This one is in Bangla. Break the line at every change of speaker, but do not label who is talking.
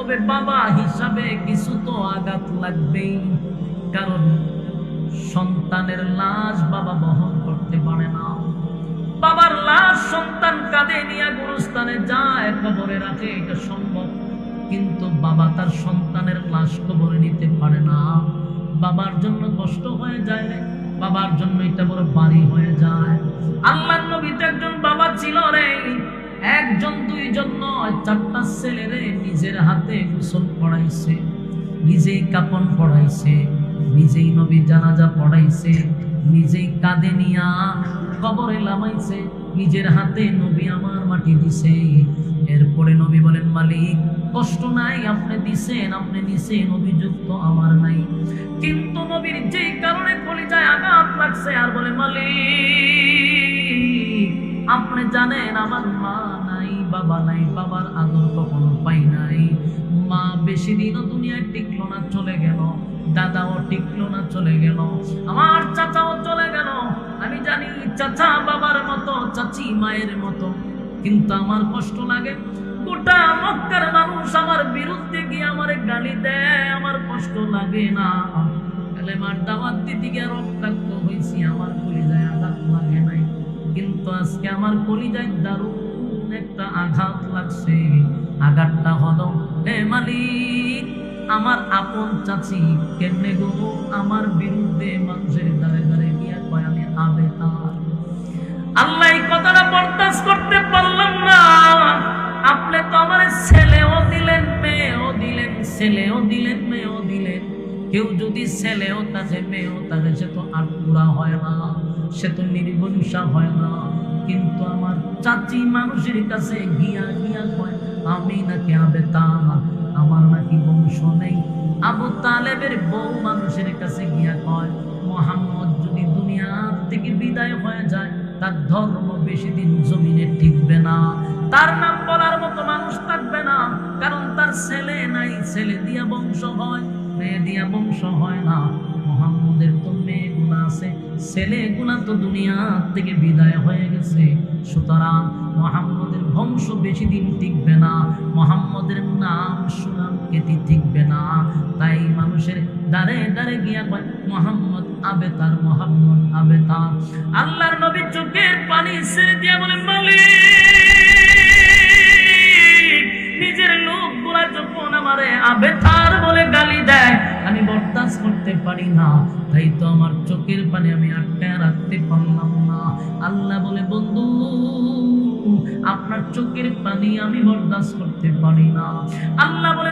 তবে বাবা হিসাবে কিছু তো আঘাত লাগবেই, কারণ সন্তানের লাশ বাবা বহন করতে পারে না। বাবার লাশ সন্তান কাঁধে নিয়ে গুরুস্থানে যায়, কবরে রাখে, এটা সম্ভব, কিন্তু বাবা তার সন্তানের লাশ কবরে নিতে পারে না। বাবার জন্য কষ্ট হয়ে যায় রে, বাবার জন্য এটা বড় বাড়ি হয়ে যায়। আল্লাহর নবী তো একজন বাবা ছিল রে, একজন দুইজন নয়, 4টা ছেলেরে নিজের হাতে গোসল পড়াইছে, নিজেই কাপন পড়াইছে, নিজেই নবী জানাজা পড়াইছে, নিজেই কাঁধে নিয়া কবরে লামাইছে, নিজের হাতে নবী আমার মাটি দিছে। এরপরে নবী বলেন, মালিক কষ্ট নাই, আপনি দিছেন, আপনি নিছেন, অভিযুক্ত আমার নাই। কিন্তু নবীর যেই কারণে কলিজায় আঘাত লাগছে, আর বলে, মালিক আপনি জানেন আমার মা নাই, বাবা নাই, বাবার আদর কখনো পাই নাই, মা বেশি দিনও দুনিয়ায় টিকলো না, চলে গেল, দাদাও টিকলো না, চলে গেল, আমার চাচাও চলে গেল। আমি জানি চাচা বাবার মতো, চাচি মায়ের মতো, কিন্তু আমার কষ্ট লাগে। গোটা মক্কার মানুষ আমার বিরুদ্ধে গিয়ে আমার গালি দেয়, আমার কষ্ট লাগে না। কালেমার দাওয়াত দিতে গিয়ে রক্তাক্ত হয়েছি, আমার কলিজায় আঘাত লাগে নাই, কিন্তু আজকে আমার কলিজায় দারুণ একটা আঘাত লাগছে। আঘাতটা হলো, হে মালিক আমার আপন চাচি কেমনে গো আমার বিরুদ্ধে মানুষের দ্বারে দ্বারে গিয়া কয় আমি আবেতার। আল্লাহ এই কথাটা বরদাস্ত করতে পারলাম না। আপনি তো আমার ছেলেও দিলেন, মেয়েও দিলেন, ছেলেও দিলেন, মেয়েও দিলেন। কেউ যদি ছেলেও থাকে, মেয়েও থাকে, সে তো আটপুরা হয় না, সে তো নির্বংশা হয় না। কিন্তু আমার চাচি মানুষের কাছে গিয়া গিয়া কয় আমি নাকি আবেতার, আমার নাকি বংশ নেই। আবু তালেবের বউ মানুষের কাছে গিয়া কয় মুহাম্মদ যদি দুনিয়া থেকে বিদায় হয়ে যায়, তার ধর্ম বেশি দিন জমিনে টিকবে না, তার নাম বলার মতো মানুষ থাকবে না, কারণ তার ছেলে নাই, ছেলে দিয়া বংশ হয়, মেয়ে দিয়া বংশ হয় না। মুহাম্মদের তো মেয়েগুলো আছে, ছেলেগুলা তো দুনিয়া থেকে বিদায় হয়ে গেছে, সুতরাং মুহাম্মদের বংশ বেশি দিন টিকবে না, মুহাম্মদের নাম সুনাম খ্যাতি টিকবে না। তাই মানুষের দাঁড়ে দাঁড়ে গিয়া কয় মুহাম্মদ আবেতার, মুহাম্মদ আবেতার। আল্লাহর নবী চোখের পানি ছেড়ে দিয়া বলেন, মালিক নিজের লোকগুলা যখন আমারে আবেতার বলে গালি দেয়, আমি বরদাস্ত করতে পারি না, তাই তো আমার চোখের পানি আমি আটকায় রাখতে পারলাম না। আল্লাহ বলে, বন্ধু আপনার চোখের পানি আমি বরদাস্ত করতে পারি না। আল্লাহ বলে